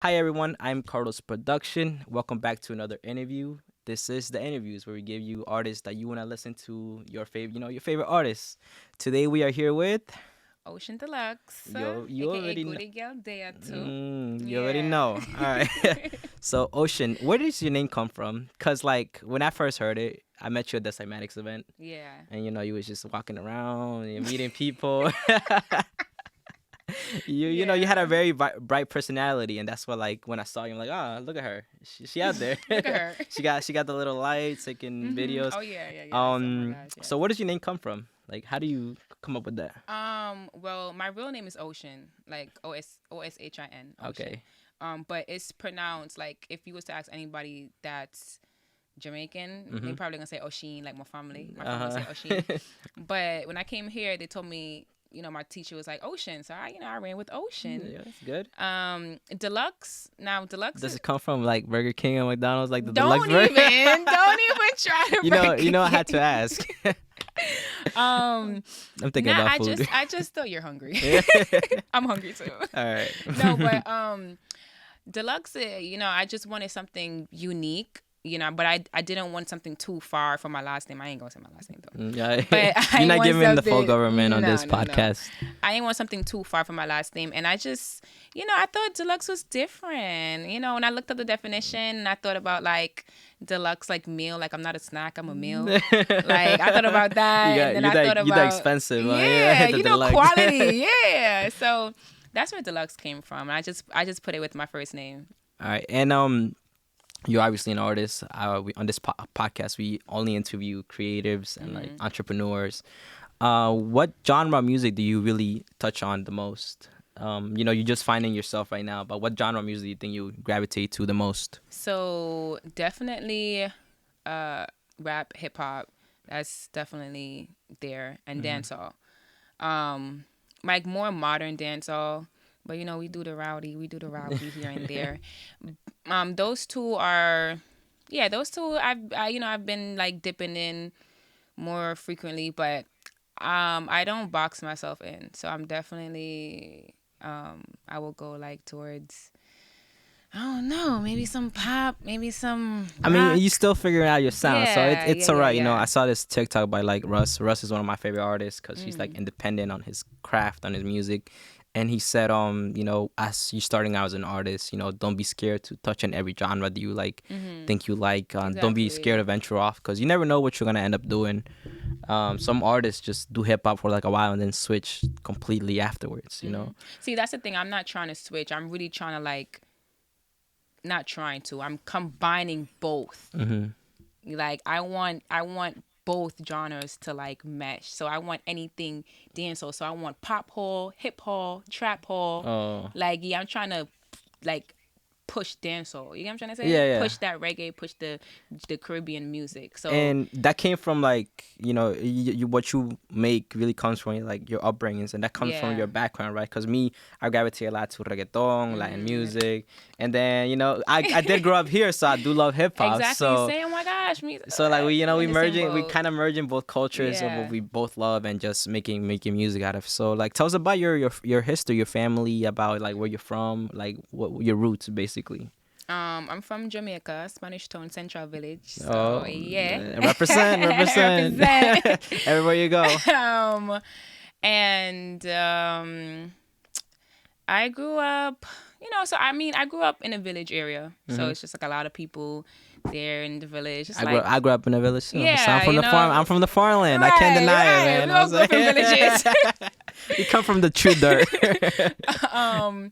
Hi everyone, I'm Karloz Production. Welcome back to another interview. This is the interviews where we give you artists that you want to listen to your favorite, your favorite artists. Today we are here with Oshin Deluxe, you aka already know. Goodie Gal there too. You already Yeah. know. All right. So Ocean, where does your name come from? Cause like when I first heard it, I met you at the Cymatics event, Yeah. and you was just walking around and meeting people. You had a Yeah. very bright personality, and that's what like when I saw you, I'm like, ah, look at her, she out there. Look at her. she got the little lights taking videos. Oh yeah, yeah, yes. Oh my gosh, So yes. where does your name come from? Like, how do you come up with that? Well, my real name is Ocean, like Oshin, Ocean. Okay. But it's pronounced like if you was to ask anybody that's Jamaican, they Mhm. probably gonna say Oshin, like my family. My family would Uh say Oshin. huh. But when I came here, they told me, my teacher was like Ocean, so I ran with Ocean. Yeah, that's good. Deluxe. Now deluxe Does it come from like Burger King and McDonald's, like the deluxe don't burger? don't even try to break I had to it. ask. Um, I'm thinking nah, about I food. just I just thought you're hungry. Yeah. I'm hungry too. All right. No, but deluxe. I just wanted something unique. But I didn't want something too far from my last name. I ain't gonna say my last name though. Yeah, But I you're ain't not want giving him the full something. government on No, this no, no. podcast. I didn't want something too far from my last name, and I just, I thought deluxe was different. When I looked up the definition, and I thought about like deluxe, like meal, like I'm not a snack, I'm a meal. Like I thought about that, and then I thought You that about expensive, huh? Yeah, yeah, the deluxe. quality, yeah. So that's where deluxe came from. I just put it with my first name. All right, and you're obviously an artist. On this podcast, we only interview creatives and like Hmm. entrepreneurs. What genre of music do you really touch on the most? You're just finding yourself right now, but what genre of music do you think you gravitate to the most? So definitely, uh, rap, hip hop. That's definitely there, and Hmm. dancehall. Um, like more modern dancehall, but we do the rowdy here and there. Those two are, yeah, those two I've been like dipping in more frequently, but I don't box myself in, so I'm definitely I will go like towards, I don't know, maybe some pop, maybe some I mean, rock. you still figuring out your sound, so Yeah, it's yeah, yeah, alright. yeah. I saw this TikTok by like Russ. Russ is one of my favorite artists because he's like Mm. independent on his craft, on his music, and he said, as you starting out as an artist, don't be scared to touch on every genre that you like, Mhm. think you like. Don't be Exactly. scared to venture off because you never know what you're gonna end up doing. Some artists just do hip hop for like a while and then switch completely afterwards. See, that's the thing. I'm not trying to switch. I'm really trying to like, not trying to. I'm combining both. Hmm. Like I want both genres to like mesh. So I want anything dancehall. So I want pop hall, hip hall, trap hall. Oh, Like yeah, I'm trying to like push dancehall. You get what I'm trying to say? yeah, yeah. Push that reggae, push the Caribbean music. So And that came from like what you make really comes from like your upbringings, and that comes from yeah. your background, right? Because me, I gravitate a lot to reggaeton, Latin Mm. music, and then I did grow up here, so I do love hip hop. Exactly. You So say, oh my gosh, me. like I'm in the same we boat. kind of merging both cultures of what Yeah. we both love and just making music out of. So like, tell us about your history, your family, about like where you're from, like what your roots basically. I'm from Jamaica, Spanish Town, Central Village. So Oh, yeah, represent represent. everywhere you go. um, and I grew up, So I mean, I grew up in a village area, so Hmm. it's just like a lot of people there in the village. It's I like, grew up in a village too. So I'm yeah, from the farm. I'm from the farmland. I can't right, deny it, right. man. We I all was grew up like, in villages. you come from the true dirt. um,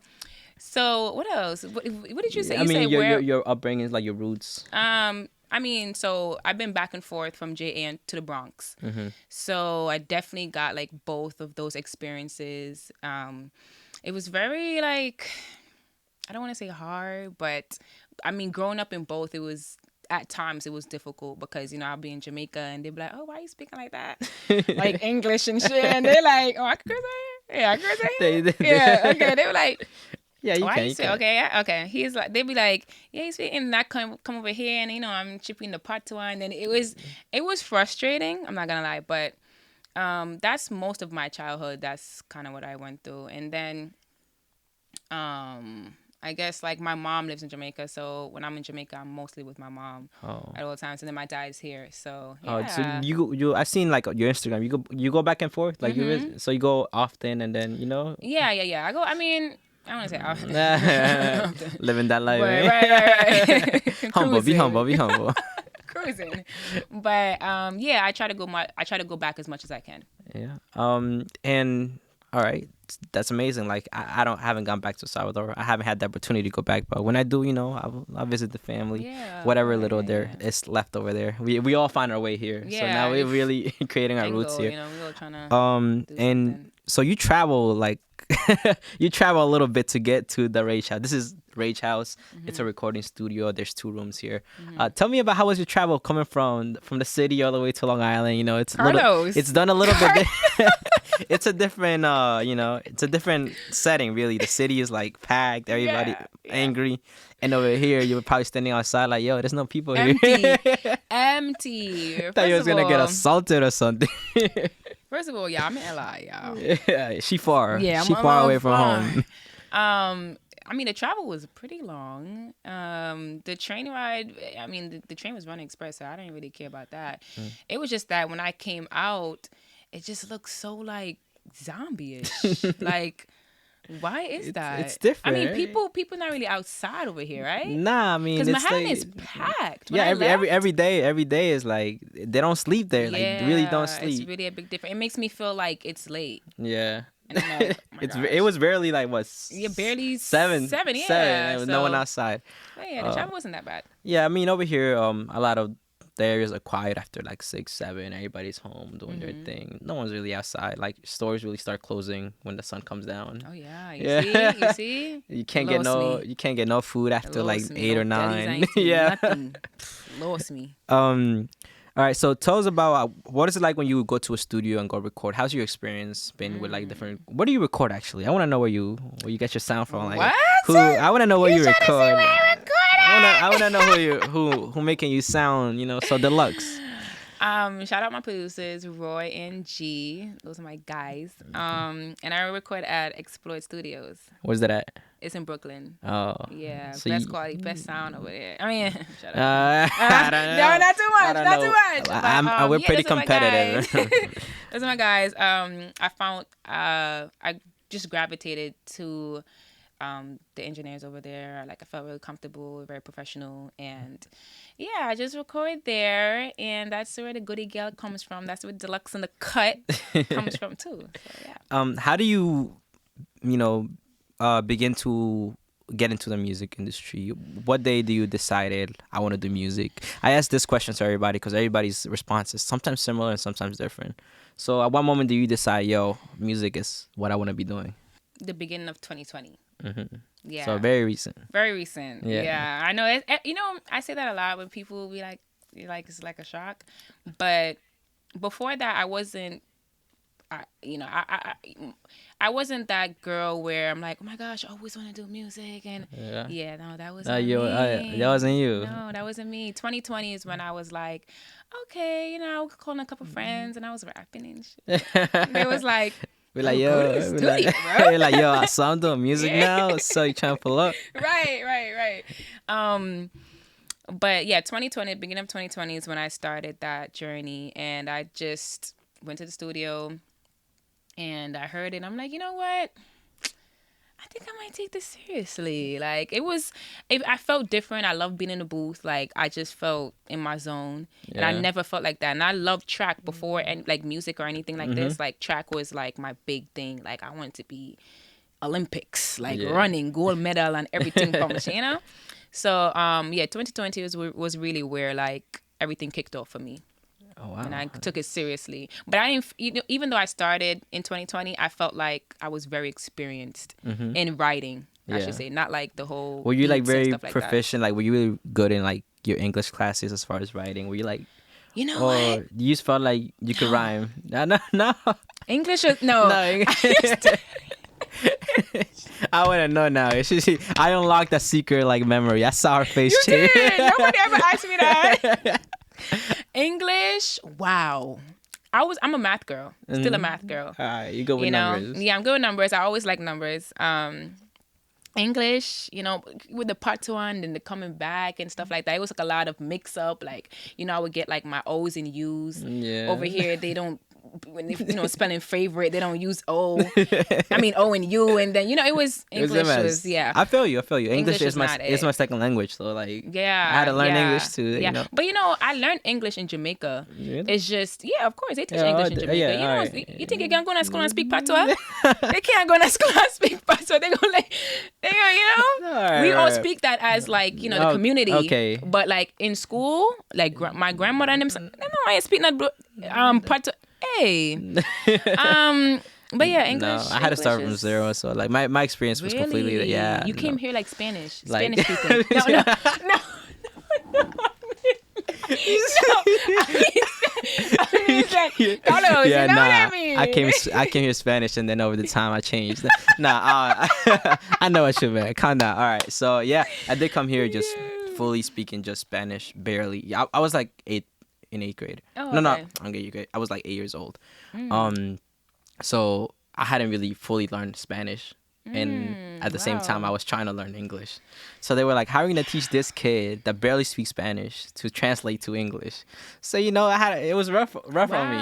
so what else? What did you say? I You say mean, where? your upbringing is like your roots. I mean, so I've been back and forth from JA to the Bronx. Hmm. So I definitely got like both of those experiences. It was very like, I don't want to say hard, but I mean, growing up in both, it was at times it was difficult because I'll be in Jamaica and they'd be like, "Oh, why are you speaking like that?" Like English and shit, and they're like, "Oh, I can curse out here. Yeah, I can curse out here. Yeah, okay." They were like, Yeah, you why can, you you say can. okay, yeah, okay. He's like, they'd be like, yeah, he's speaking, and I come over here, and I'm chipping the pot to and then it was frustrating. I'm not gonna lie, but that's most of my childhood. That's kind of what I went through, and then I guess like my mom lives in Jamaica, so when I'm in Jamaica, I'm mostly with my mom Oh. at all times, and then my dad's here. So Oh, so yeah. I seen like your Instagram. You go back and forth like Mhm. so you go often and then you know Yeah. I go. I mean, I want to say often, living that life. but Eh? right. Humble, be humble, Cruising. be humble. Cruising. But yeah, I try to go back as much as I can. Yeah. And all right, that's amazing. Like I don't haven't gone back to Salvador. I haven't had the opportunity to go back, but when I do, you know, I'll visit the family. Yeah. Whatever Boy, little there yeah. is left over there. We all find our way here. So now Yeah, we're if really creating our roots jingle, here. we're all trying to do And something. so you travel like you travel a little bit to get to the Rage House. This is Rage House. It's a recording studio. There's 2 rooms here. Tell me about how was your travel coming from the city all the way to Long Island. You know, Karloz. it's done a little bit. It's a different you know, it's a different setting really. The city is like packed, everybody Yeah. angry, and over here you were probably standing outside like, yo, there's no people here. Empty. Empty. Thought you was First of gonna get all, assaulted or something. yeah, I'm in LI, y'all. Yeah, she far. Yeah, She I'm far I'm away from far. home. I mean, the travel was pretty long. The train ride, I mean, the train was running express, so I didn't really care about that. It was just that when I came out, it just looked so like zombie-ish. Like, why is that? It's different. I mean, right? people not really outside over here, right? Nah, I mean, Because it's Manhattan like is packed. When yeah, I left, every day is like they don't sleep there. Like they really don't yeah, it's sleep. really a big difference. It makes me feel like it's late, Yeah. and I'm like, oh my It gosh. was barely like what Yeah, barely seven, seven, yeah. There was no one So- outside. But yeah, the travel wasn't that bad. Yeah, I mean over here, a lot of the areas are quiet after like 6, 7. Everybody's home doing their thing. No one's really outside. Like stores really start closing when the sun comes down. Oh yeah, Yeah. you see, You can't get Lost me. you can't get no food after like Lost me. 8 or No delis, I 9. ain't seen Yeah. nothing. Lost me. All right, so tell us about what is it like when you go to a studio and go record? How's your experience been with like different? What do you record actually? I want to know where you get your sound from. Like What? who? I want to know where you trying to see record. where I record I want to know who making you sound, you know, so deluxe. Shout out my producers, Roy and G. Those are my guys. And I record at Exploit Studios. Where's that at? It's in Brooklyn. Oh, Yeah, so best you- quality, best sound over there. I mean, shut up. I don't know. No, not too I much, don't not know. too much. But, We're yeah, pretty those are my competitive. guys. Those are my guys. I found I just gravitated to the engineers over there. Like I felt really comfortable, very professional, and yeah, I just record there, and that's where the Goodie Gal comes from. That's where Deluxe in the Cut comes from too. So yeah. How do you know, begin to get into the music industry? What day do you decided I want to do music? I ask this question to everybody because everybody's response is sometimes similar and sometimes different. So at what moment do you decide, yo, music is what I want to be doing? The beginning of 2020. Yeah. So very recent. Very recent. Yeah. Yeah. I know. You know, I say that a lot when people will be like, it's like a shock. But before that, I wasn't. I wasn't that girl where I'm like, oh my gosh, I always want to do music, and Yeah. no, that wasn't me. That wasn't you. No, that wasn't me. 2020 is when I was like, okay, you know, I was calling a couple friends and I was rapping and shit. They was like, We're like, go to yo, the we're studio, like, bro. we're like, yo, so I'm doing music Yeah. now. So you trying to pull up? right. But yeah, 2020, beginning of 2020 is when I started that journey, and I just went to the studio and I heard it. I'm like, you know what? I think I might take this seriously. Like I felt different. I love being in the booth. Like I just felt in my zone, and I Yeah. never felt like that. And I loved track before, and like music or anything like this. Like track was like my big thing. Like I wanted to be Olympics, like Yeah. running, gold medal and everything from it, you know. So 2020 was really where like everything kicked off for me. Oh wow. And I took it seriously. But I didn't, even though I started in 2020, I felt like I was very experienced in writing. I Yeah. should say, not like the whole. Were you like beats and very stuff like that. proficient? Like, were you really good in like your English classes as far as writing? Were you like, You know or what? you just felt like you could rhyme? No. English is no. I want to know now. I unlocked that secret like memory. I saw her face You change. did. Nobody ever asked me that. English, wow. I'm a math girl. Still a math girl. All right, you go with You know, numbers. yeah, I'm good with numbers. I always like numbers. English, with the part one and the coming back and stuff like that. It was like a lot of mix up. Like, I would get like my O's and U's. Yeah. Over here, they don't, when they, spelling favorite, they don't use O. I mean, O and U. And then, it was, English was, yeah. I feel you. English is not my second language. So like, yeah, I had to learn yeah, English too. Yeah. But I learned English in Jamaica. Really? It's just, yeah, of course, they teach English in Jamaica. Yeah, You think you can go to school and speak patois? They can't go to school and speak patois. They're going to, we all speak that as like, the community. Okay. But like in school, like my grandmother and them, they know I speak that patois. Hey. But yeah, English. No, I had to start from zero, so like my experience was completely You came here like Spanish, like, Spanish speaking. No. I mean, Karloz, yeah, you know what I mean? I came here Spanish, and then over the time I changed. I know what you meant. Calm down. All right, so yeah, I did come here just fully speaking just Spanish, barely. Yeah, I was like in eighth grade. Oh, No, okay. I'm eighth grade. I was like 8 years old. So I hadn't really fully learned Spanish. And at the same time, I was trying to learn English. So they were like, how are you going to teach this kid that barely speaks Spanish to translate to English? So, it was rough on me.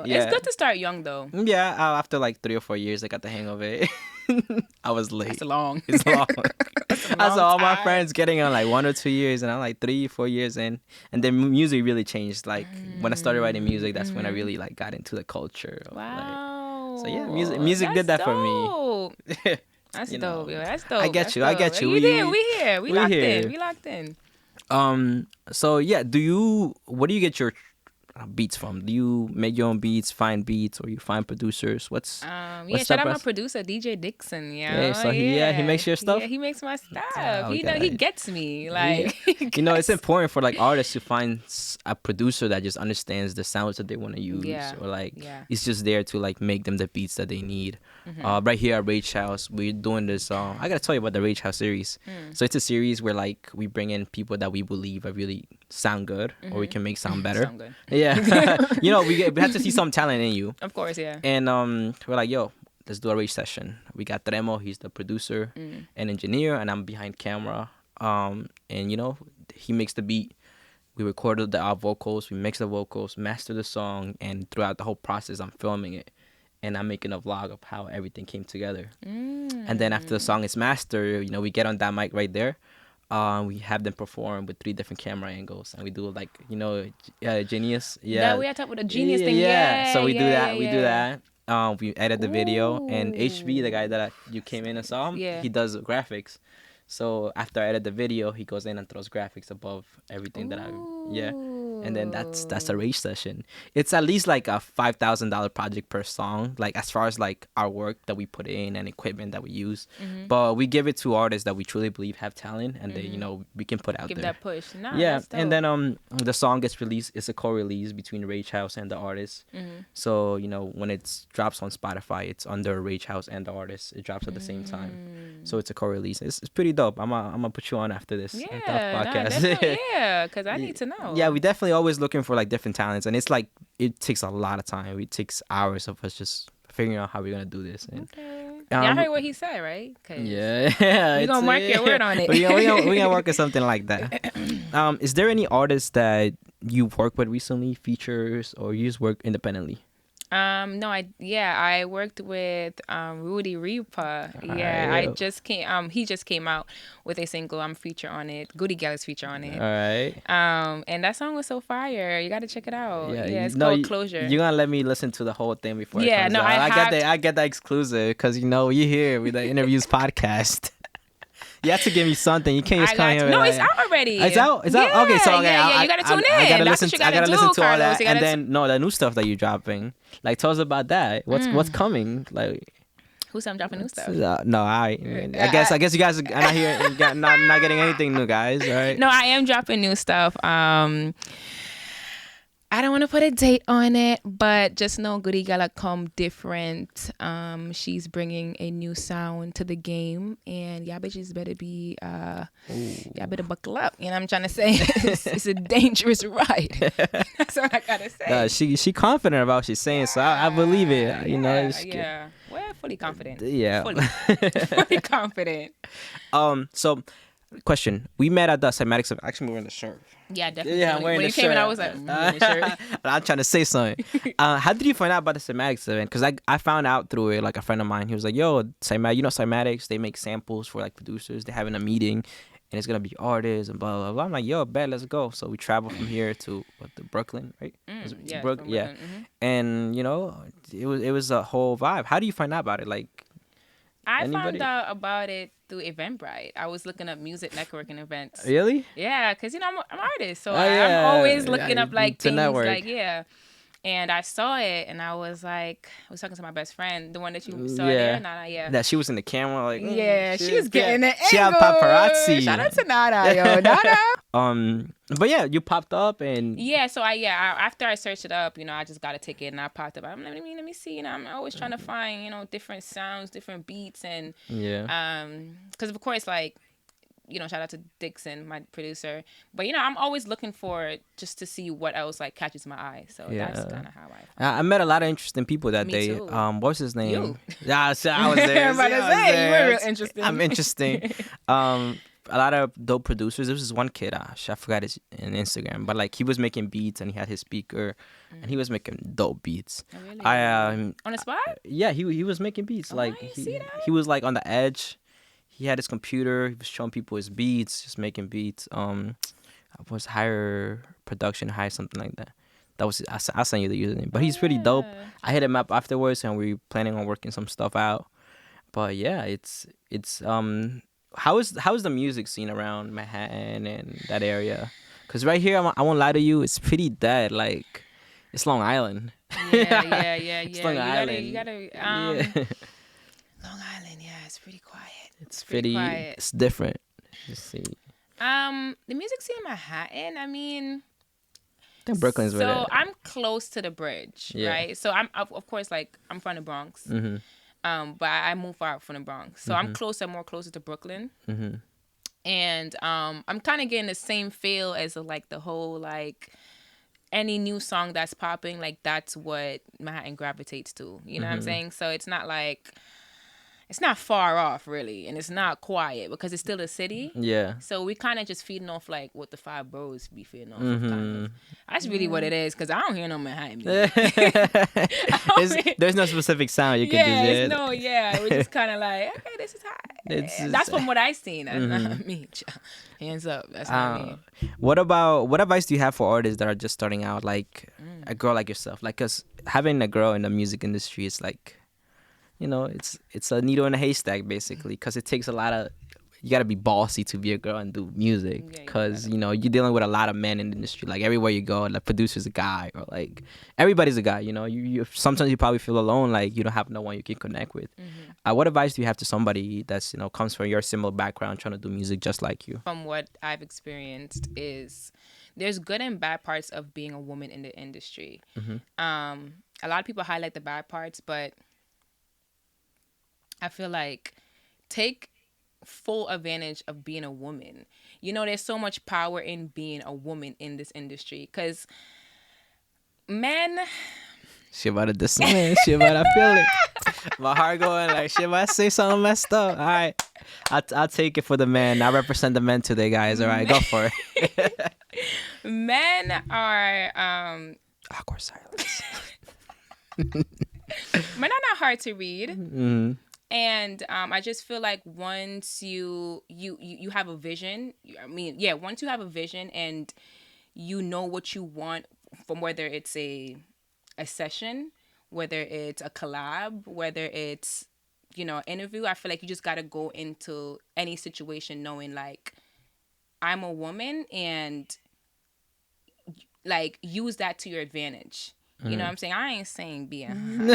Yeah. It's good to start young, though. Yeah, after like 3 or 4 years, I got the hang of it. I was late. It's long. It's long. I saw all my time. friends getting on like 1 or 2 years, and I'm like 3, 4 years in. And then music really changed. Like when I started writing music, that's when I really like got into the culture. Wow. So yeah, music did that for me. That's dope, yo. That's dope. I get you. You did. We here. We locked in. We locked in. So yeah, what do you get your beats from? Do you make your own beats, find beats, or you find producers? Shout out my producer DJ Dixon. Yeah, so he makes your stuff. Yeah, he makes my stuff. Okay. He gets me. Like it's important for like artists to find a producer that just understands the sounds that they want to use, or like it's just there to like make them the beats that they need. Right here at Rage House, we're doing this. I gotta tell you about the Rage House series. So it's a series where like we bring in people that we believe are really sound good, or we can make sound better. Sound good. Yeah, we have to see some talent in you. Of course, yeah. And we're like, yo, let's do a Rage session. We got Tremo, he's the producer and engineer, and I'm behind camera. And he makes the beat. We recorded our vocals, we mixed the vocals, mastered the song, and throughout the whole process, I'm filming it. And I'm making a vlog of how everything came together. And then after the song is mastered, we get on that mic right there. We have them perform with 3 different camera angles, and we do like Genius. Yeah, we are talking about the Genius thing. Yeah. So we do that. We do that. We edit the video, and HB, the guy that you came in and saw him, he does graphics. So after I edit the video, he goes in and throws graphics above everything that and then that's a Rage session. It's at least like a $5,000 project per song, like as far as like our work that we put in and equipment that we use. But we give it to artists that we truly believe have talent, and they we can put out give there. that push. Yeah, and then the song gets released. It's a co-release between Rage House and the artist. So when it drops on Spotify, it's under Rage House and the artist. It drops at the same time, so it's a co-release. It's pretty dope. I'm gonna put you on after this podcast. Yeah, because I need to know. Yeah, we definitely always looking for like different talents, and it's like it takes a lot of time. It takes hours of us just figuring out how we're gonna do this. And, y'all heard what he said, right? Yeah, we gonna mark your word on it. we gonna work on something like that. Is there any artists that you worked with recently, features, or you just work independently? No, I worked with Rudy Reaper. Yeah, right. He just came out with a single. I'm feature on it. Goodie Gal is feature on it. All right. And that song was so fire. You got to check it out. Yeah, it's called Closure. You're gonna let me listen to the whole thing before it comes out. I get the exclusive because you here with the interviews podcast. You have to give me something. You can't just come here. No, it's out already. It's out. It's out. Okay, so you gotta tune in. That's what you gotta listen to all that, and then the new stuff that you're dropping. Like, tell us about that. What's coming? Like, who's dropping new stuff? No, I guess you guys are not here, not getting anything new, guys. All right. No, I am dropping new stuff. I don't want to put a date on it, but just know Goodie Gal come different. She's bringing a new sound to the game, and y'all bitches better be, y'all better buckle up. You know what I'm trying to say? It's a dangerous ride. That's all I gotta say. She confident about what she's saying, so I believe it. Yeah. Where fully confident. Yeah. Fully confident. So question. We met at the cymatics of actually we're in the shirt. Yeah, definitely. Yeah, I'm wearing When the you came in, shirt. I was like, in the shirt. I'm trying to say something. How did you find out about the cymatics event? Because I found out through it, like a friend of mine. He was like, "Yo, cymatics, they make samples for like producers. They're having a meeting, and it's gonna be artists and blah blah blah." I'm like, "Yo, bet, let's go." So we traveled from here to the Brooklyn, right? Was it Yeah, from Yeah, Brooklyn. and it was a whole vibe. How do you find out about it? Like I found anybody? out about it through Eventbrite. I was looking up music networking events. Really? Yeah, because I'm an artist, so Oh I'm always yeah, looking up like to things network. like yeah. And I saw it, and I was like, I was talking to my best friend, the one that you saw Yeah. there, Nana. Yeah, That she was in the camera, like yeah, she was getting the She had angle. paparazzi. Shout out to Nana, yo, Nana. But yeah, you popped up and Yeah, so after I searched it up, I just got a ticket and I popped up. I'm like, let me see. I'm always trying to find, different sounds, different beats, and yeah. because of course, like, shout out to Dixon, my producer. But I'm always looking for just to see what else like catches my eye. So that's kind of how I met a lot of interesting people that Me day. too. What's his name? You. Yeah, so I was there. I'm about to See, I was say, you there. were real interesting. I'm interesting. A lot of dope producers. There was this one kid, I forgot his Instagram, but like he was making beats and he had his speaker, and he was making dope beats. Oh, really? On the spot? Yeah, he was making beats. Oh, Like I didn't see that. he was like on the edge. He had his computer. He was showing people his beats, just making beats. Was higher production, high something like that. That was I'll send you the username. But he's pretty dope. Yeah. I hit him up afterwards, and we planning on working some stuff out. But yeah, it's how is the music scene around Manhattan and that area? Cause right here, I won't lie to you, it's pretty dead. Like it's Long Island. Yeah. It's Long Island. You gotta. Yeah. Long Island, yeah, it's pretty quiet. It's pretty pretty. quiet. It's different. You see, The music scene in Manhattan, I mean, I think Brooklyn's where so that. I'm close to the bridge, Yeah. right? So I'm of course like I'm from the Bronx, Mhm. but I moved far out from the Bronx, so I'm more closer to Brooklyn, Mhm. and I'm kind of getting the same feel as like the whole like any new song that's popping, like that's what Manhattan gravitates to. You know what I'm saying? So it's not like it's not far off really, and it's not quiet because it's still a city. Yeah. So we kind of just feeding off like what the five boroughs be feeding off of, kind of. That's really what it is, because I don't hear no Manhattan music. There's no specific sound you can Yeah, just it's no, yeah. We're just kind of like, okay, this is hot. That's from what I seen. That's not me. Hands up. That's not me. What advice do you have for artists that are just starting out, like a girl like yourself? Like, cause having a girl in the music industry is like, it's a needle in a haystack basically, cause it takes a lot of. You gotta be bossy to be a girl and do music, Yeah, you cause you're dealing with a lot of men in the industry. Like everywhere you go, the producer's a guy, or like everybody's a guy. You sometimes you probably feel alone, like you don't have no one you can connect with. What advice do you have to somebody that's comes from your similar background, trying to do music just like you? From what I've experienced is there's good and bad parts of being a woman in the industry. A lot of people highlight the bad parts, but I feel like take full advantage of being a woman. There's so much power in being a woman in this industry, because men. She about to diss me. She about to feel it. My heart going like, she about to say something messed up. All right, I'll take it for the men. I represent the men today, guys. All right, go for it. Men are Awkward silence. men are not hard to read. And I just feel like once you have a vision, once you have a vision and you know what you want from, whether it's a session, whether it's a collab, whether it's interview, I feel like you just got to go into any situation knowing like I'm a woman, and like use that to your advantage. You know what I'm saying? I ain't saying being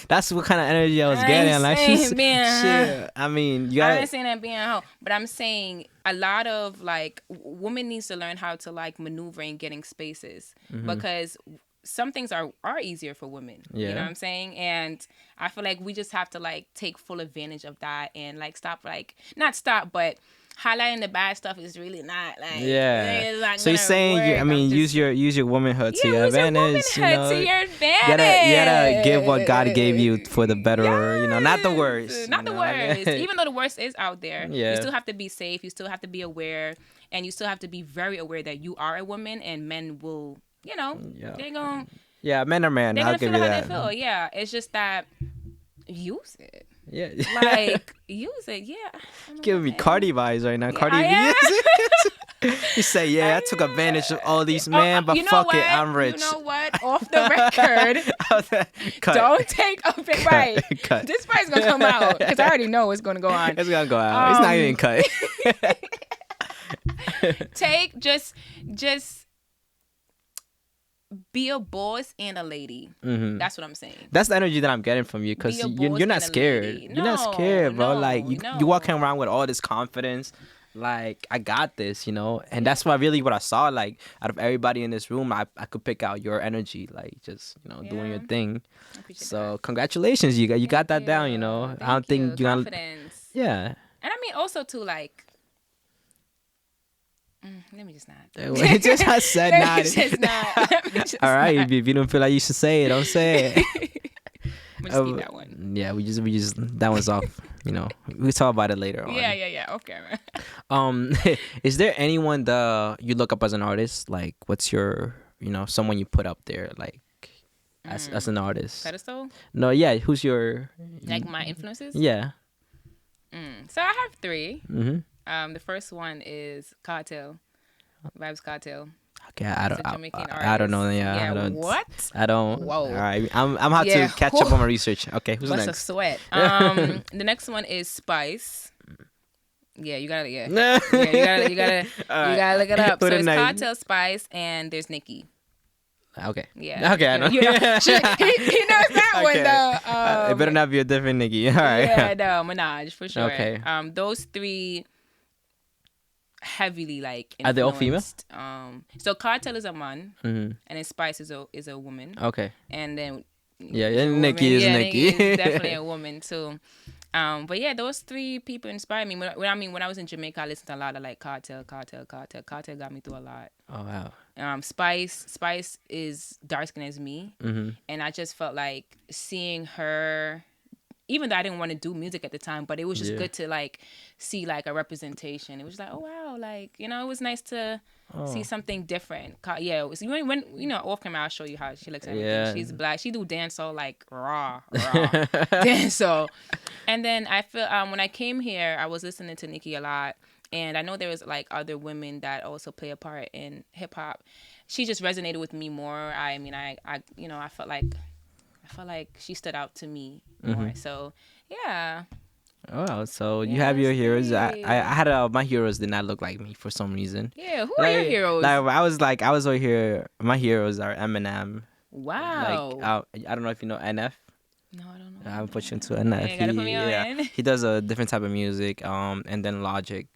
That's what kind of energy I was getting. Like she's shit. I mean, you I gotta. ain't saying that being a hoe, but I'm saying a lot of like women needs to learn how to like maneuver in getting spaces, because some things are easier for women. You know what I'm saying? And I feel like we just have to like take full advantage of that, and like stop, like not stop, but highlighting the bad stuff is really not like Yeah. it's not So you're gonna saying, work. I I'm mean, just use your womanhood to yeah, your use your advantage. You womanhood to know, your you gotta give what God gave you advantage. for the better. You know, not the Yes, worst. You not the know, worst. Even though the worst is out there, you yeah, still have to be safe. You still have to be aware, and you still have to be very aware that you are a woman, and men will, yeah, they're gonna yeah. Men are men. they're I'll gonna give feel you how they that. feel. Yeah, it's just that use it. Yeah, Like use it. Yeah, I'm a giving me woman. Cardi vibes right now. Yeah, Cardi I B. am. You say, yeah, I took advantage of all these men, but You know fuck it, what? I'm You rich. know what? Off the record, Cut. don't take up it right. Cut. This part's gonna come out because I already know what's gonna go on. It's gonna go out. It's not even cut. Take just be a boss and a lady. That's what I'm saying. That's the energy that I'm getting from you because Be a you're boss not and a scared. lady. You're not scared, bro. No, Like you no. walking around with all this confidence. Like I got this, you know, and that's why really what I saw. Like out of everybody in this room, I could pick out your energy, like just doing your Yeah. thing. I appreciate So that. congratulations, you got that down. You Thank know, you. I don't think you're gonna. Confidence. Yeah. And I mean also too like let me just not. Just I said Let not. me just not. Let me just All right, not. if you don't feel like you should say it, don't say it. I'm just keep that one. Yeah, we just that one's off. You know, we'll talk about it later on. Yeah. Okay. Is there anyone that you look up as an artist? Like, what's your, someone you put up there, like, as an artist? Pedestal? No, yeah. Who's your? Like my influences? Yeah. So I have 3. Mm-hmm. The first one is Cartel, Vibes Cartel. Okay, It's a Jamaican I don't know. artist. Yeah, I don't. What? I don't. Whoa. All right, I'm have Yeah. to catch up on my research. Okay, who's What's a next? sweat? The next one is Spice. Yeah, you gotta. Yeah, you gotta look it up. Who So the it's next? Cartel, Spice, and there's Nikki. Okay. Yeah. Okay, I know. He knows that one Okay. though. It better not be a different Nikki. All right. Yeah, no, Minaj for sure. Okay. Those 3 heavily like influenced. Are they all female? So Cartel is a man, Mm-hmm. and then Spice is a woman, Okay. and then Yeah, is a Nikki woman. is Nikki. is definitely a woman too. But yeah, those 3 people inspired me. When I was in Jamaica, I listened to a lot of like Cartel. Cartel got me through a lot. Oh wow. Spice is dark skinned as me, and I just felt like seeing her. Even though I didn't want to do music at the time, but it was just good to like see like a representation. It was like, oh wow, like it was nice to see something different. Yeah, it was, when off camera I'll show you how she looks. And everything. Yeah. She's black. She do dancehall like raw dancehall. And then I feel when I came here, I was listening to Nicki a lot, and I know there was like other women that also play a part in hip hop. She just resonated with me more. I mean, I felt like she stood out to me more. So yeah. Oh, wow. So you Yeah, have your that's heroes. I great. had my heroes did not look like me for some reason. Yeah, who are your heroes? Like I was over here. My heroes are Eminem. Wow. Like I don't know if you know NF. No, I don't know. I'm pushing to NF. Yeah, gotta put me on. He does a different type of music. And then Logic.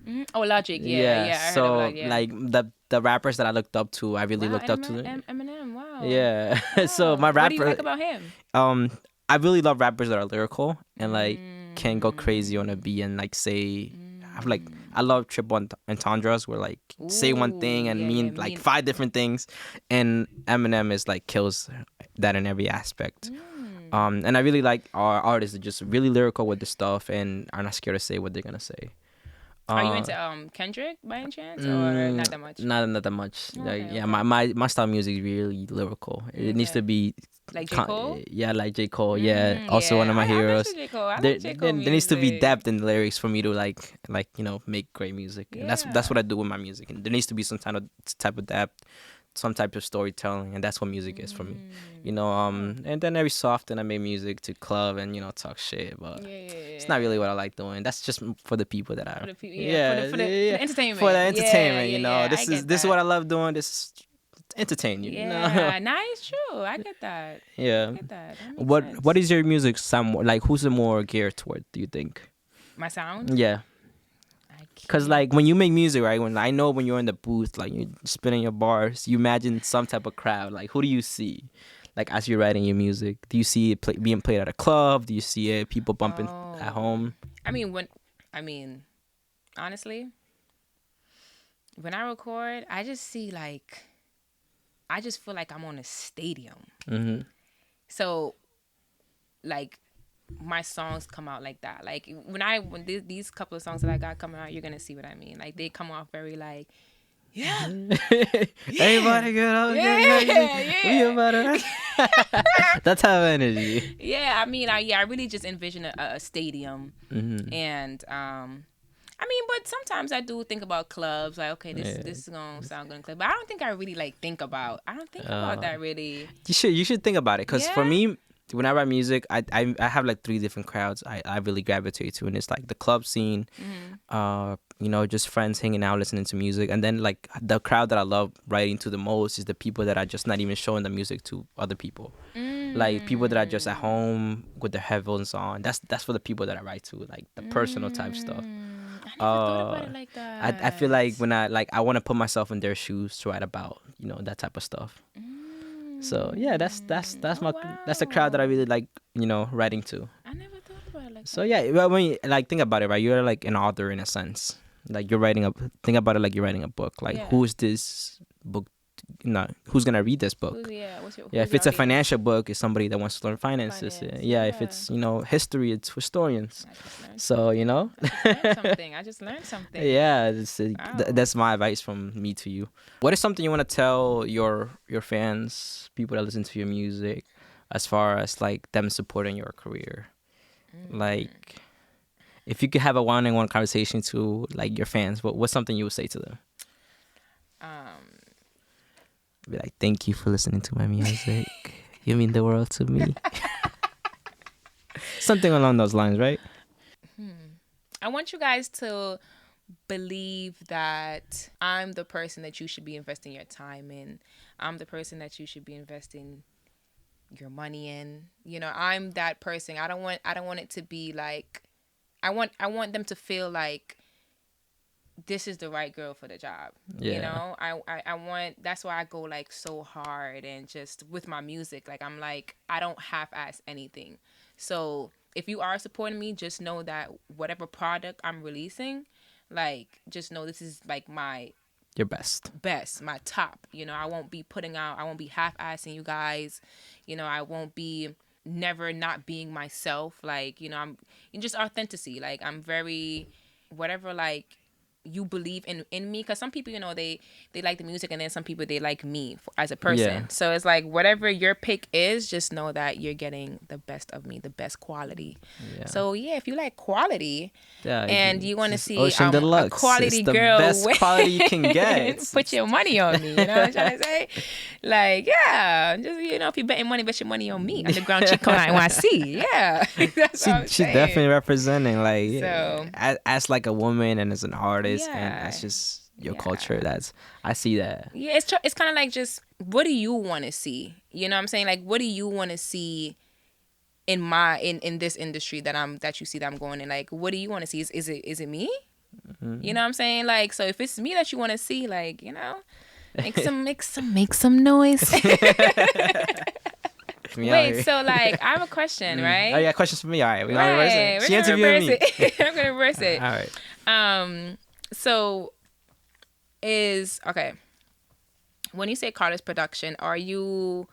Mhm. Oh, Logic. Yeah. I heard so of Logic, yeah. like the rappers that I looked up to, I really Wow, looked up to. Eminem. Wow. Yeah. So Wow. my rapper. What do you like about him? I really love rappers that are lyrical and like can go crazy on a beat and like say. I love triple entendres where like say one thing and mean like 5 different things, and Eminem is like kills that in every aspect. And I really like our artists that are just really lyrical with the stuff and are not scared to say what they're gonna say. Are you into Kendrick by any chance, or not that much? Not that much. Okay, Yeah, okay. my style of music is really lyrical. It needs to be Like J. Cole? Yeah, like J. Cole. Yeah, also one of my heroes. I J. Cole. I There, like J. Cole there needs to be music. depth in the lyrics for me to like make great music. And that's what I do with my music. And there needs to be some type of depth, some type of storytelling, and that's what music is for me. And then every so often I make music to club and talk shit, but it's not really what I like doing. That's just for the people that I For the entertainment. for the entertainment. This I is get this is that. what I love doing. This is entertain you. Yeah, nah, it's true. I get that. Yeah. I get that. That makes sense. What is your music sound like? Who's it more geared toward? Do you think? My sound? Yeah. Cause like when you make music, right? When I know when you're in the booth, like you're spinning your bars, you imagine some type of crowd. Like who do you see? Like as you're writing your music, do you see it being played at a club? Do you see it people bumping at home? I mean, honestly, when I record, I just see like I just feel like I'm on a stadium. Mm-hmm. So like my songs come out like that. Like when these couple of songs that I got coming out, you're gonna see what I mean. Like they come off very like, yeah, yeah, Everybody get out, get ready. yeah, We yeah. about to. That type of energy. Yeah, I mean, I really just envision a stadium, Mm-hmm. and I mean, but sometimes I do think about clubs. Like, okay, Yeah. this is gonna sound good in club, but I don't think I really like think about. I don't think about Uh, that really. you should think about it, because for Yeah. me, when I write music, I have like three different crowds I really gravitate to, and it's like the club scene, Mm-hmm. just friends hanging out listening to music, and then like the crowd that I love writing to the most is the people that are just not even showing the music to other people, like people that are just at Mm. home with their headphones on. That's for the people that I write to, like the personal type stuff. I never thought about uh it like I feel like that. when I want to put myself in their shoes to write about that type of stuff. So yeah, that's Oh my that's the crowd that I wow. really like, writing to. I never thought about it like So that. yeah, well, when you like think about it, right, you're like an author in a sense. Like you're writing a think about it like you're writing a book. Like Yeah. who is this book? Who's gonna read this book? Yeah, Who's if your it's a audience? financial book, it's somebody that wants to learn finances. Finance. Yeah, if Yeah. it's history, it's historians. I just learned So something. I just learned something. yeah, Wow. that's my advice from me to you. What is something you want to tell your fans, people that listen to your music, as far as like them supporting your career? Like, if you could have a one-on-one conversation to like your fans, what's something you would say to them? Um. Be like, thank you for listening to my music. You mean the world to me. Something along those lines, right? I want you guys to believe that I'm the person that you should be investing your time in. I'm the person that you should be investing your money in. I'm that person. I don't want it to be like I want them to feel like this is the right girl for the job. Yeah. I want that's why I go like so hard and just with my music. Like I'm like I don't half ass anything. So if you are supporting me, just know that whatever product I'm releasing, like just know this is like my Your best. best, my top. I won't be I won't be half assing you guys. I won't be never not being myself. Like, I'm just authenticity. Like I'm very whatever like you believe in me, because some people they like the music, and then some people they like me as a Yeah. person. So it's like whatever your pick is, just know that you're getting the best of me, the best quality. Yeah. So yeah, if you like quality Yeah. and you want to It's see Ocean a Deluxe. It's quality the girl best quality you can get. put your money on me, you know what I'm trying to say? Like, yeah, just if you're betting money, bet your money on me. Underground chick on NYC. Yeah. That's what I'm She's saying. definitely representing like So as like a woman and as an artist and yeah. as just your Yeah. culture. I see that. Yeah, it's kind of like just what do you want to see? You know what I'm saying? Like what do you want to see in this industry that you see that I'm going in? Like what do you want to see? Is it me? You know what I'm saying? Like so if it's me that you want to see, like, make some noise. Me out Wait, here. so like I have a question, right? Oh yeah, questions for me. All right, we gonna reverse Right. it. We're She gonna interviewing reverse me. it. I'm gonna reverse it. All right. So okay. When you say Karloz production, are you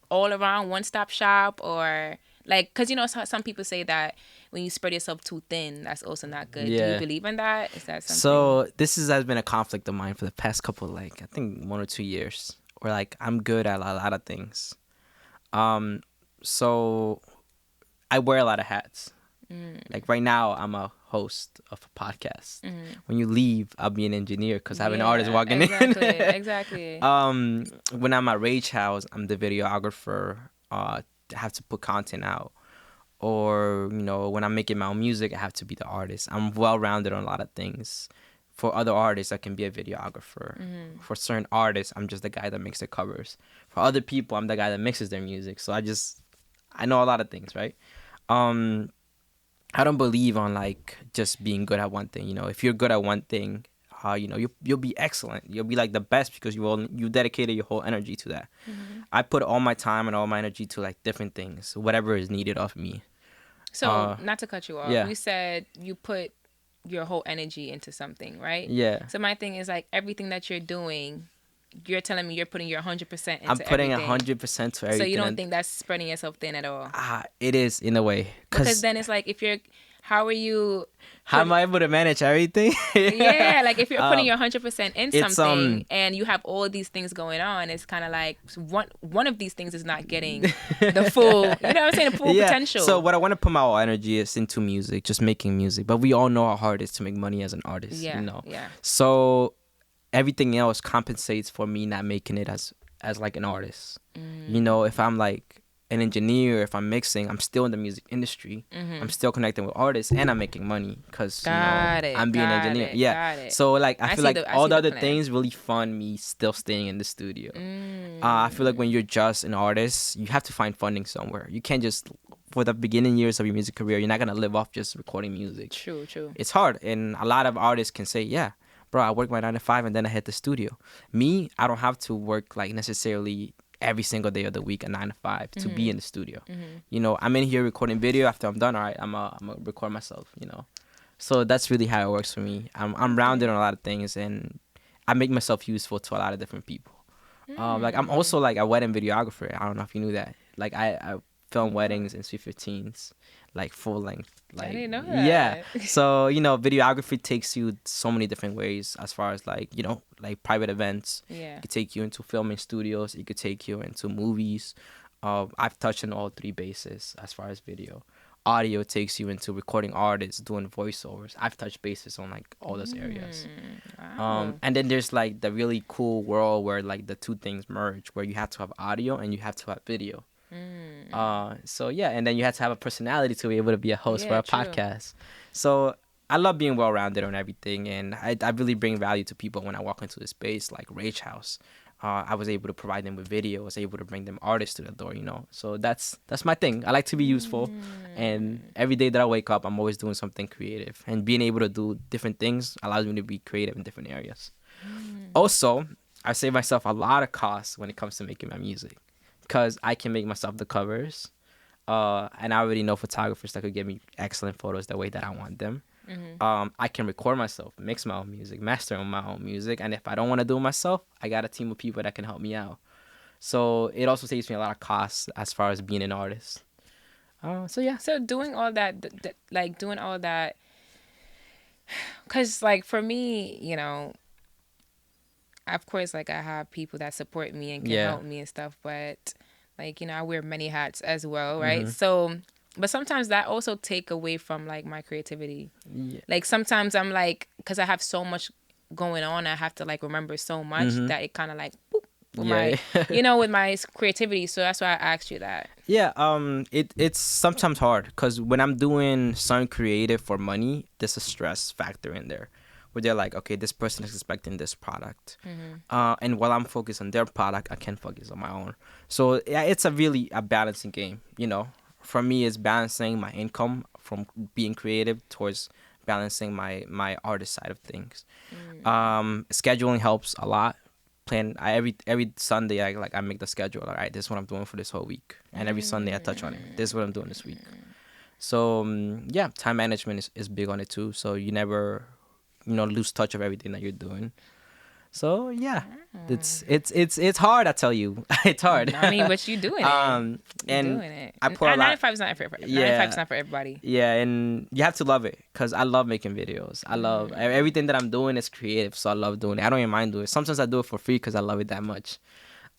all around one stop shop, or like, because some people say that when you spread yourself too thin, that's also not good. Do you Yeah. believe in that? Is that something? So has been a conflict of mine for the past couple, like I think 1 or 2 years, where like I'm good at a lot of things. So I wear a lot of hats. Like right now, I'm a host of a podcast. When you leave, I'll be an engineer because I have an artist walking exactly, in. Exactly. When I'm at Rage House, I'm the videographer. I have to put content out. Or when I'm making my own music, I have to be the artist. I'm well rounded on a lot of things. For other artists, I can be a videographer. For certain artists, I'm just the guy that makes the covers. For other people, I'm the guy that mixes their music. So I know a lot of things, right? I don't believe on like just being good at one thing. If you're good at one thing, you'll be excellent. You'll be like the best because you dedicated your whole energy to that. I put all my time and all my energy to like different things, whatever is needed of me. So not to cut you off, yeah. you said you put your whole energy into something, right? Yeah. So my thing is like everything that you're doing, you're telling me you're putting your 100% I'm into putting everything. 100% to So you everything, don't and think that's spreading yourself thin at all? it is in a way. Because Cause then it's like if you're, how are you how am put? I able to manage everything? Yeah, like if you're putting um, your 100% in it's something and you have all these things going on, it's kind of like one of these things is not getting the full, you know what I'm saying, the full yeah. So potential. what I want to put my whole energy is into music, just making music. But we all know how hard it is to make money as an artist, you Yeah, know. yeah. So everything else compensates for me not making it as like an artist. You know, if I'm like an engineer, if I'm mixing, I'm still in the music industry. I'm still connecting with artists and I'm making money because you know Got it. I'm being an Got engineer. it. Yeah. Got it. So like I feel like I all see the the other plan. things really fund me still staying in the studio. Mm. I feel like when you're just an artist, you have to find funding somewhere. You can't just for the beginning years of your music career, you're not gonna live off just recording music. True, true. It's hard, and a lot of artists can say, "Yeah, bro, I work my 9 to 5 and then I hit the studio." Me, I don't have to work like necessarily every single day of the week at 9 to 5 to be in the studio. You know, I'm in here recording video. After I'm done, all right, I'm a record myself. You know, so that's really how it works for me. I'm rounded on a lot of things, and I make myself useful to a lot of different people. Like I'm also like a wedding videographer. I don't know if you knew that. Like I film weddings and Sweet 15s, like full length. I Like didn't know yeah. that. So you know, videography takes you so many different ways. As far as like you know, like private events. Yeah. It could take you into filming studios. It could take you into movies. I've touched on all three bases as far as video. Audio takes you into recording artists, doing voiceovers. I've touched bases on like all those areas. Wow. And then there's like the really cool world where like the two things merge, where you have to have audio and you have to have video. So yeah, and then you have to have a personality to be able to be a host for Yeah, a true. podcast. So I love being well rounded on everything, and I really bring value to people when I walk into the space like Rage House. I was able to provide them with video. I was able to bring them artists to the door, you know. So that's my thing. I like to be useful, and every day that I wake up, I'm always doing something creative. And being able to do different things allows me to be creative in different areas. Also, I save myself a lot of costs when it comes to making my music, because I can make myself the covers, and I already know photographers that could give me excellent photos the way that I want them. I can record myself, mix my own music, master my own music, and if I don't want to do it myself, I got a team of people that can help me out. So it also saves me a lot of costs as far as being an artist. So yeah. So doing all that, like doing all that, because like for me, you know, of course, like I have people that support me and can Yeah. help me and stuff, but like, you know, I wear many hats as well, Mm-hmm. right? So, but sometimes that also take away from like my creativity. Yeah. Like sometimes I'm like, because I have so much going on, I have to like remember so much that it kind of like, boop, with Yeah. my, you know, with my creativity. So that's why I asked you that. Yeah, it's sometimes hard because when I'm doing something creative for money, there's a stress factor in there, where they're like, okay, this person is expecting this product, and while I'm focused on their product, I can focus on my own. So yeah, it's a balancing game, you know. For me, it's balancing my income from being creative towards balancing my artist side of things. Scheduling helps a lot. Every Sunday I make the schedule. All right, this is what I'm doing for this whole week, and every Sunday I touch on it. This is what I'm doing this week. So yeah, time management is big on it too. So you never lose touch of everything that you're doing. So yeah, it's hard. I tell you, it's hard. I mean, but you doing it. And Doing it. I pour a lot. 95 is not for everybody. 95 is not for everybody. Yeah, and you have to love it because I love making videos. I love everything that I'm doing is creative, so I love doing it. I don't even mind doing it. Sometimes I do it for free because I love it that much.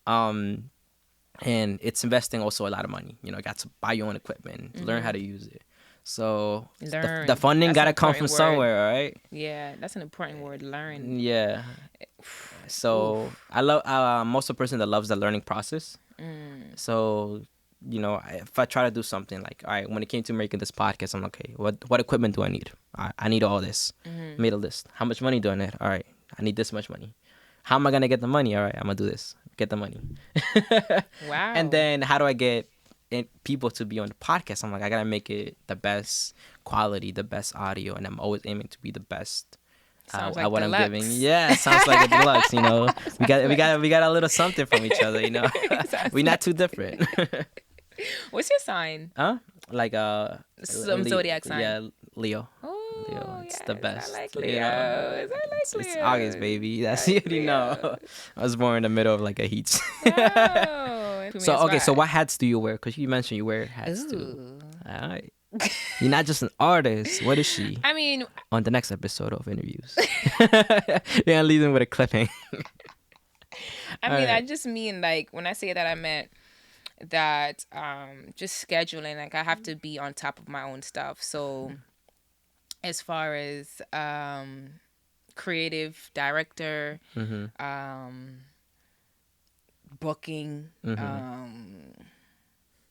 And it's investing also a lot of money. You know, I got to buy your own equipment, learn how to use it. So Learn. the funding That's gotta an come from important word. somewhere, all right? Yeah, that's an important word. Learn. Yeah. So I love. I'm also a person that loves the learning process. So if I try to do something like, all right, when it came to making this podcast, I'm like, okay, what equipment do I need? I need all this. Made a list. How much money do I need? All right, I need this much money. How am I gonna get the money? All right, I'm gonna do this. Get the money. Wow. And then how do I get people to be on the podcast? I'm like, I gotta make it the best quality, the best audio, and I'm always aiming to be the best. Sounds At like what deluxe. I'm giving. Yeah, sounds like a deluxe. We got a little something from each other. We're not too different. What's your sign? Huh? Like Some zodiac sign. Yeah, Leo. Oh, Leo. Oh It's the yes, I best. like Leo. Leos. I like It's August, Leos. baby. I That's you like already know. Leos. I was born in the middle of like a heat. Oh, put me So on okay, so spot. what hats do you wear? Because you mentioned you wear hats too. Ooh. All right. You're not just an artist. What is she? I mean, On the next episode of interviews. We're gonna leave them with a clipping. I All mean, I right. just mean like when I say that, I meant that just scheduling. Like I have to be on top of my own stuff. So as far as creative director, Mhm. um, booking, Mhm.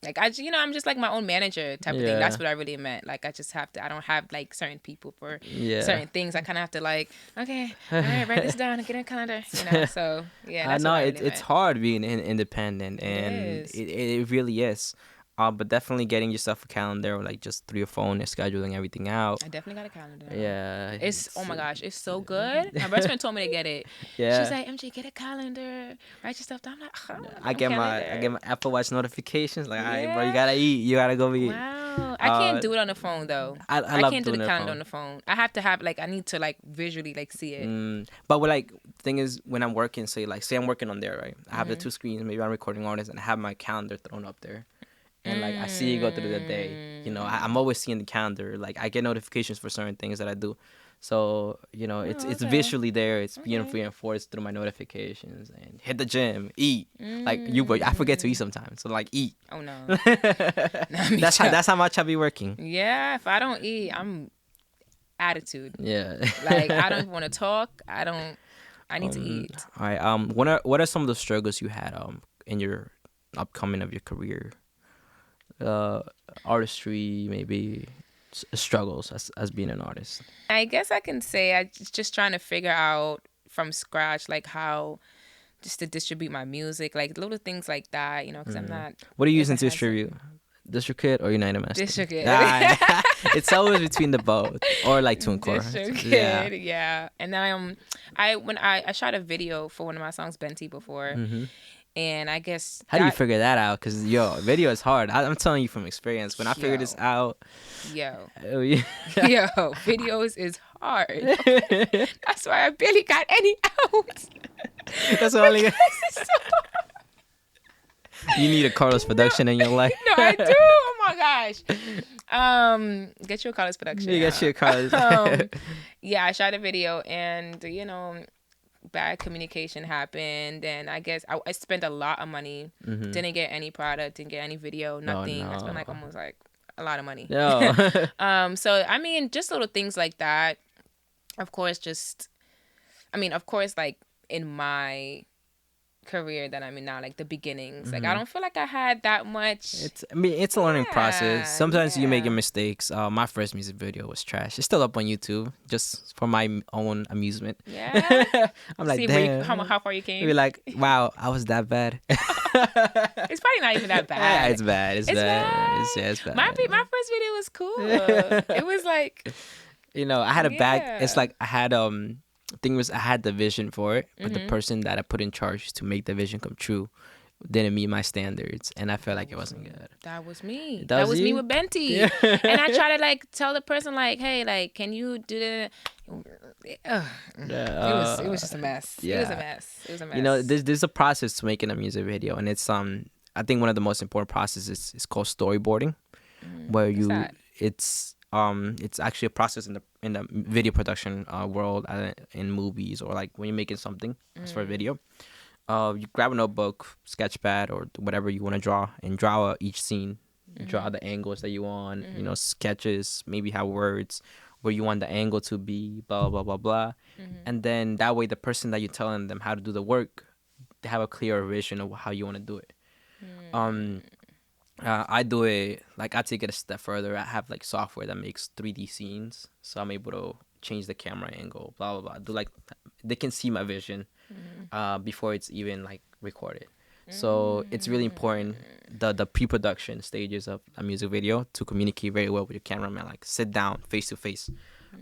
like I'm just like my own manager type of thing. That's Yeah. what I really meant. Like I just have to. I don't have like certain people for Yeah. certain things. I kind of have to like, okay, all right, write this down and get a calendar. So yeah, that's what No, I really it's meant. hard being independent, It and is. it really is. But definitely getting yourself a calendar, like just through your phone and scheduling everything out. I definitely got a calendar now. Yeah, It's oh my gosh, it's so good. My best friend told me to get it. She's yeah. like, MJ, get a calendar, write your stuff down. I'm like, I don't I want get no my calendar. Apple Watch notifications. Like, all right, bro, you Yeah. gotta eat. You gotta go eat. Wow. I can't Uh, do it on the phone though. I I love can't do the doing it on calendar on phone. the phone. I have to have like I need to like visually like see it. But what like thing is when I'm working, say I'm working on there, right? I have the Mm-hmm. two screens. Maybe I'm recording artists, and I have my calendar thrown up there, and like I see you go through the day. I'm always seeing the calendar. Like I get notifications for certain things that I do. So it's Oh, it's okay. visually there. It's being Okay. reinforced through my notifications and hit the gym, eat. Like I forget to eat sometimes. So like eat. Oh no. Me that's how too. that's how much I be working. Yeah, if I don't eat, I'm attitude. Yeah. Like I don't even want to talk. I need to Um, eat. all right. What are some of the struggles you had in your upcoming of your career? Uh, Artistry, maybe struggles as being an artist. I guess I can say I just trying to figure out from scratch like how just to distribute my music, like little things like that, because I'm not What are you as a using to handsome distribute? DistroKid or United Master? DistroKid. Ah, it's always between the both, or like TuneCore. Yeah. DistroKid, yeah. And then I shot a video for one of my songs, Benti, before, and I guess How do you figure that out? Cause video is hard. I'm telling you from experience. When I figured this yo, out, yo, oh, yeah. yo, videos is hard. That's why I barely got any out. That's the only. Because it's so You need a Karloz production in your life. no, I do. Oh my gosh. Get your college production. You got your Karloz. Yeah, I shot a video, and bad communication happened, and I guess I spent a lot of money. Didn't get any product, didn't get any video, nothing. I spent like almost like a lot of money. No. So I mean, just little things like that. Of course, like in my career that I'm in now, like the beginnings. Like I don't feel like I had that much. It's a learning process. Yeah, Sometimes you make yeah. mistakes. My first music video was trash. It's still up on YouTube, just for my own amusement. Yeah. I'm like, See damn. how far you You'd came. be like, wow, I was that bad. It's probably not even that Yeah, bad. it's bad. It's It's bad. bad. It's bad. My first video was cool. It was like I had a bag. It's Yeah. like I had thing was I had the vision for it, but the person that I put in charge to make the vision come true didn't meet my standards, and I felt like it wasn't good. that was me. That That was was me you? with Benti. And I try to like tell the person like, hey, like, can you do the? It was just a mess. It was a yeah. mess. It was a mess. There's a process to making a music video, and it's I think one of the most important processes is called storyboarding, where What's that? it's actually a process in the video production world, in movies, or like when you're making something as for a video. You grab a notebook, sketchpad, or whatever you want to draw, and draw each scene. Draw the angles that you want. Sketches, maybe have words where you want the angle to be, blah blah blah blah. And then that way, the person that you're telling them how to do the work, they have a clearer vision of how you want to do it. I do it like I take it a step further. I have like software that makes 3D scenes, so I'm able to change the camera angle, blah blah blah. Do like they can see my vision before it's even like recorded. So it's really important the pre-production stages of a music video to communicate very well with your cameraman. Like sit down face to face.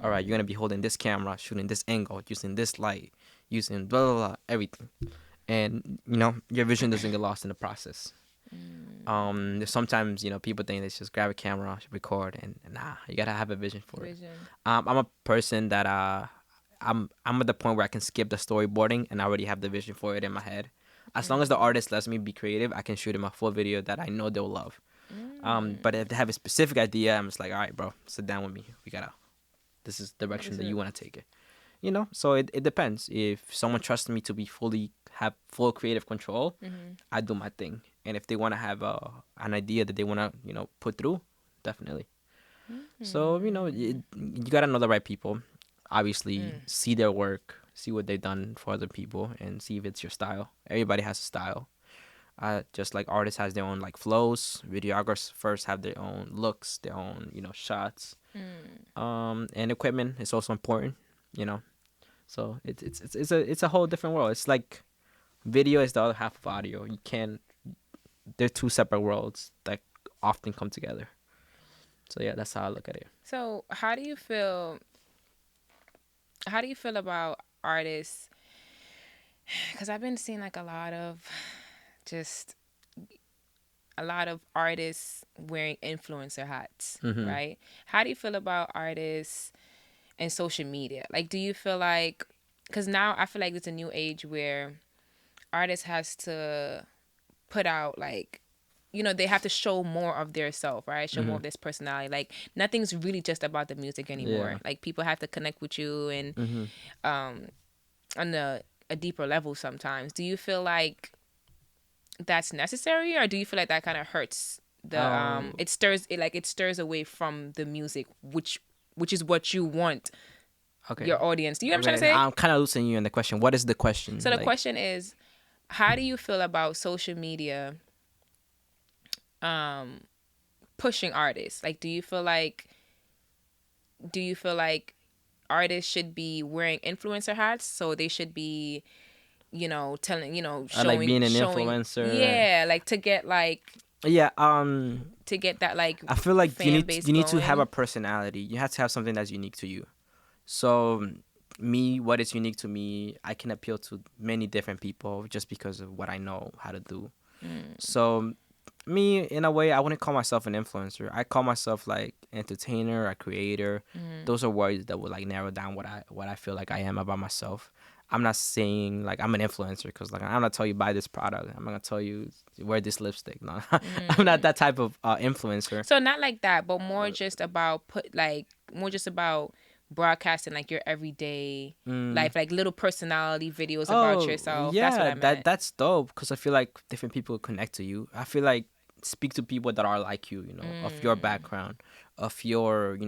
All right, you're gonna be holding this camera, shooting this angle, using this light, using blah blah blah, everything, and your vision doesn't get lost in the process. Sometimes people think they just grab a camera, record, and nah, you gotta have a vision for it. Vision. I'm a person that I'm at the point where I can skip the storyboarding and I already have the vision for it in my head. As long as the artist lets me be creative, I can shoot him a full video that I know they'll love. But if they have a specific idea, I'm just like, all right, bro, sit down with me. This is the direction that you want to take it. So it depends. If someone trusts me to have full creative control, I do my thing. And if they want to have an idea that they want to put through, definitely. So you gotta know the right people. Obviously, see their work, see what they've done for other people, and see if it's your style. Everybody has a style. Just like artists has their own like flows, videographers have their own looks, their own shots. And equipment is also important. So it's a whole different world. It's like video is the other half of audio. You can't. They're two separate worlds that often come together. So yeah, that's how I look at it. So how do you feel? How do you feel about artists? Because I've been seeing like a lot of artists wearing influencer hats, right? How do you feel about artists and social media? Like, do you feel like, because now I feel like it's a new age where artists has to put out like, they have to show more of their self, right? Show more of this personality. Like, nothing's really just about the music anymore. Yeah. Like, people have to connect with you and on a deeper level sometimes. Do you feel like that's necessary, or do you feel like that kind of hurts the it stirs away from the music, which is what you want your audience? Do you know what I'm trying to say? I'm kind of losing you in the question. What is the question? So the question is, how do you feel about social media pushing artists? Like, do you feel like artists should be wearing influencer hats, so they should be telling, showing, like being an influencer. Yeah, like to get like to get that like I feel like you need to have going. a personality. You have to have something that's unique to you. So what is unique to me, I can appeal to many different people just because of what I know how to do. So me, in a way, I wouldn't call myself an influencer. I call myself like entertainer, a creator. Those are words that would like narrow down what I feel like I am about myself. I'm not saying like I'm an influencer because like I'm not tell you buy this product. I'm not gonna tell you wear this lipstick. No, I'm not that type of influencer. So not like that, but more just about broadcasting like your everyday life, like little personality videos about yourself. Yeah, that's what I meant. That's dope because I feel like different people connect to you. I feel like speak to people that are like you, of your background, of your,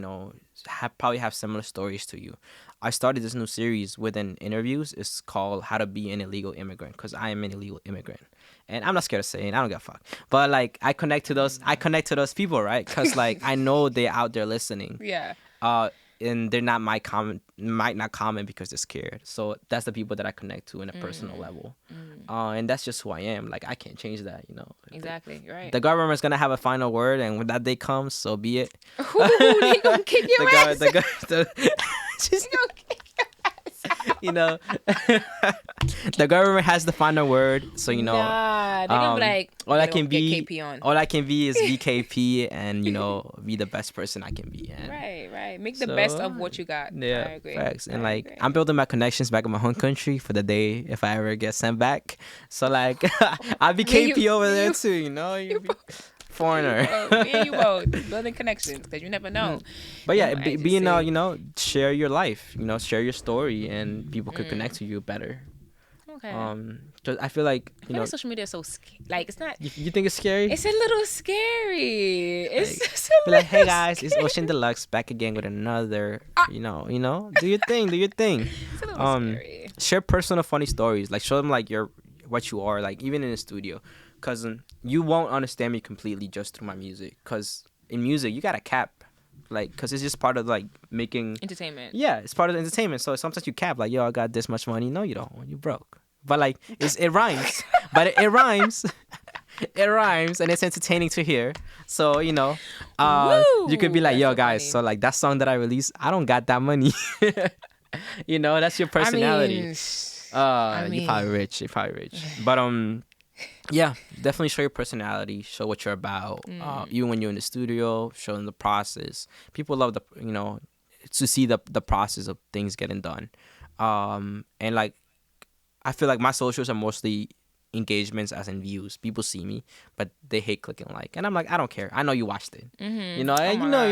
probably have similar stories to you. I started this new series within interviews. It's called How to Be an Illegal Immigrant because I am an illegal immigrant. And I'm not scared to say it. I don't give a fuck. But like I connect to those people, right? Because like I know they're out there listening. Yeah. And they're not might not comment because they're scared. So that's the people that I connect to in a personal level. And that's just who I am. Like I can't change that, Exactly. You're right. The government's gonna have a final word, and when that day comes, so be it. Ooh, they gonna kick your ass. The government has the final word, so Nah, they're gonna be like, all I can be, KP on. all I can be is BKP, and be the best person I can be. And Right. Make the best of what you got. yeah, I agree. facts. And I like agree. I'm building my connections back in my home country for the day if I ever get sent back. So like I'll be KP over there too. You be foreigner. Me and you both building connections because you never know. But yeah, being share your life, share your story, and people could connect to you better. Okay. 'Cause I feel like I feel like social media is so like it's not. You think it's scary? It's a little scary. It's just Be like, hey guys, it's Oshin Deluxe back again with another. Do your thing. Do your thing. It's a little scary. Share personal funny stories. Like show them like what you are like even in the studio, cause you won't understand me completely just through my music. Cause in music you gotta cap, like, cause it's just part of like making Entertainment. Yeah, it's part of the entertainment. So sometimes you cap like, yo, I got this much money. No, you don't. You broke. But like it rhymes. But it rhymes. It rhymes and it's entertaining to hear. So you could be like, That's yo so guys, funny. so like that song that I released, I don't got that money. That's your personality. I mean, You're probably rich. But Yeah, definitely show your personality, show what you're about. Even when you're in the studio, show them the process. People love to see the process of things getting done. And like I feel like my socials are mostly engagements as in views. People see me, but they hate clicking like, and I'm like, I don't care. I know you watched it. Oh And my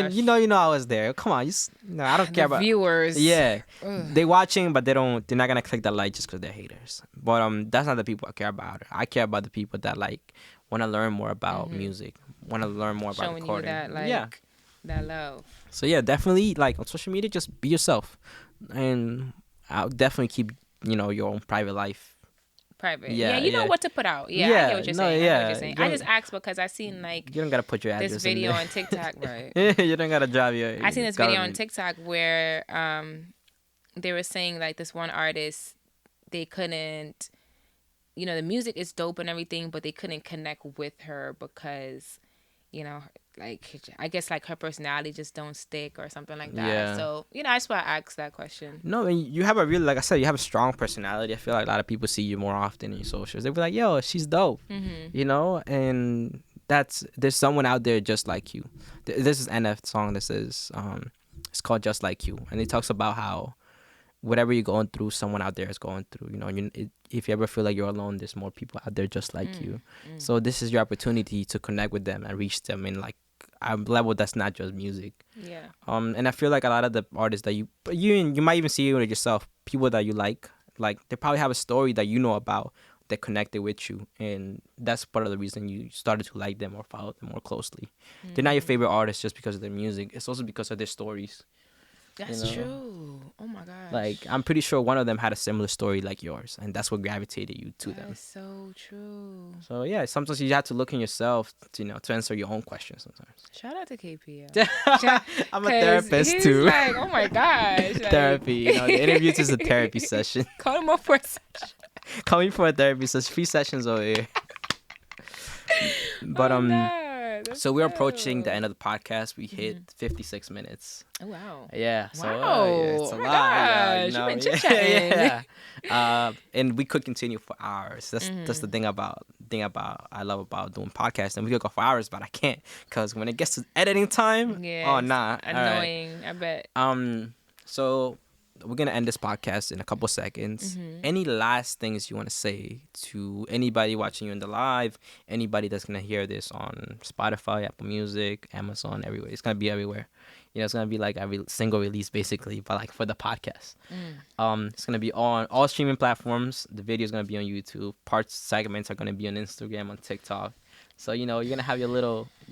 gosh. I was there. Come on, I don't care The about. viewers. Yeah, Ugh. they watching, but they're not gonna click that like just because they're haters. But that's not the people I care about. I care about the people that like want to learn more about music, want to learn more about Showing you recording. that Yeah. that love. So yeah, definitely like on social media, just be yourself, and I'll definitely keep your own private life. Private. Yeah, Yeah, you know yeah, what to put out. Yeah, I get yeah. what you're No, saying. I get what you're yeah. saying. I just asked because I seen You don't gotta put your this address in video there. on TikTok, right? You don't gotta drive your. I seen this video on government. TikTok where they were saying like this one artist, they couldn't, the music is dope and everything, but they couldn't connect with her because, like I guess like her personality just don't stick or something like that. Yeah. So that's why I asked that question. No, and you have a really, like I said, you have a strong personality. I feel like a lot of people see you more often in your socials. They'll be like, "Yo, she's dope," and there's someone out there just like you. This is NF song that says, it's called "Just Like You," and it talks about how whatever you're going through, someone out there is going through. If you ever feel like you're alone, there's more people out there just like you. So this is your opportunity to connect with them and reach them in like a level that's not just music. Yeah. And I feel like a lot of the artists that you might even see it yourself, people that you like they probably have a story that you know about that connected with you, and that's part of the reason you started to like them or follow them more closely. They're not your favorite artists just because of their music. It's also because of their stories. That's true. Oh my gosh. Like I'm pretty sure one of them had a similar story like yours, and that's what gravitated you to them. That's so true. So yeah, sometimes you have to look in yourself to answer your own questions sometimes. Shout out to KP. I'm a therapist he's too. Like, oh my gosh. Like, Therapy, the interview is a therapy session. call him up for a session. Call me for a therapy session. 3 sessions over here. But so we're approaching the end of the podcast. We hit 56 minutes. Oh wow. Yeah. So Wow. it's a Oh my lot. gosh. You've been chit-chatting. Yeah. And we could continue for hours. That's the thing about I love about doing podcasts. And we could go for hours, but I can't because when it gets to editing time, Yeah. oh nah. Annoying. All right. I bet. So we're gonna end this podcast in a couple seconds. Any last things you want to say to anybody watching you in the live, anybody that's gonna hear this on Spotify, Apple Music, Amazon, everywhere? It's gonna be everywhere. It's gonna be like every single release basically, but like for the podcast. It's gonna be on all streaming platforms. The video is gonna be on YouTube. Segments are gonna be on Instagram, on TikTok. So you're gonna have your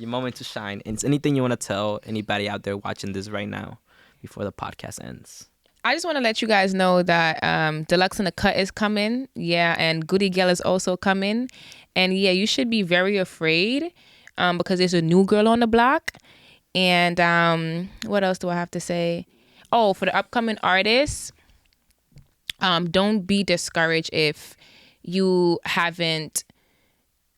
moment to shine. And it's anything you want to tell anybody out there watching this right now before the podcast ends. I just want to let you guys know that Deluxe in the Cut is coming. Yeah, and Goodie Gal is also coming. And yeah, you should be very afraid because there's a new girl on the block. And what else do I have to say? Oh, for the upcoming artists, don't be discouraged if you haven't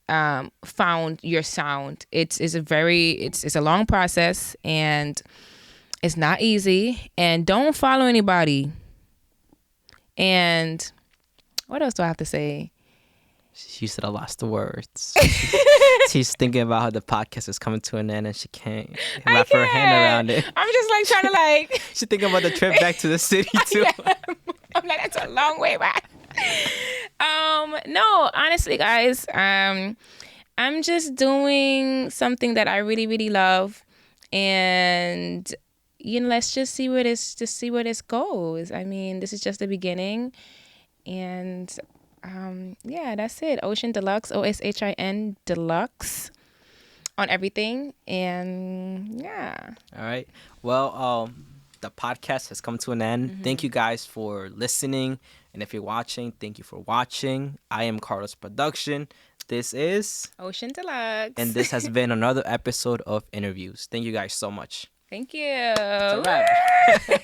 found your sound. It's a long process, and it's not easy, and don't follow anybody. And what else do I have to say? She said I lost the words. She's thinking about how the podcast is coming to an end and she can't wrap her hand around it. I'm just like trying to like. She's thinking about the trip back to the city too. Yeah. I'm like, that's a long way back. No, honestly, guys, I'm just doing something that I really, really love, and let's just see where this goes. I mean, this is just the beginning, and yeah, that's it. Oshin Deluxe, OSHIN Deluxe, on everything, and yeah. All right. Well, the podcast has come to an end. Thank you guys for listening, and if you're watching, thank you for watching. I am Karloz Production. This is Oshin Deluxe, and this has been another episode of Interviews. Thank you guys so much. Thank you. It's a wrap.